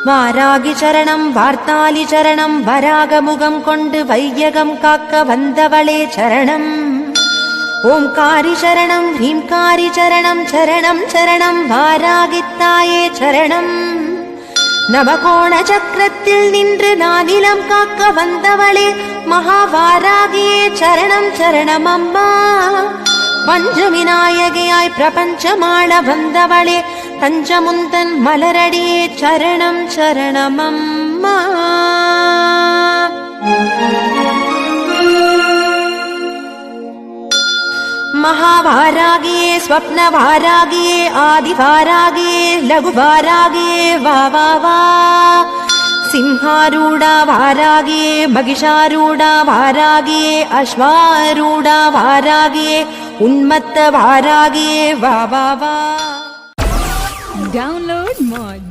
வாராகி சரணம் வார்த்தாலி சரணம் வராகமுகம் கொண்டு வையகம் காக்க வந்தவளே சரணம். ஓம்காரி சரணம் ஹ்ரீம்காரி சரணம் சரணம் சரணம் வாராகித்தாயே சரணம். நவகோண சக்கரத்தில் நின்று நானிலம் காக்க வந்தவளே மகாவாராகியே சரணம் சரணம் அம்மா. பஞ்சவிநாயகியாய் பிரபஞ்சமாள வந்தவளே தஞ்சமுந்தன் மலரடியே சரணம் சரணம் அம்மா. महावारागिये स्वप्नवारागिये आदिवारागिये लघुवारागिये वा वा वा. सिंहारूढा वारागिये महिषारूढा वारागिये अश्वारूढा वारागिये उन्मत्त वारागिये वा वा वा. Download Moj.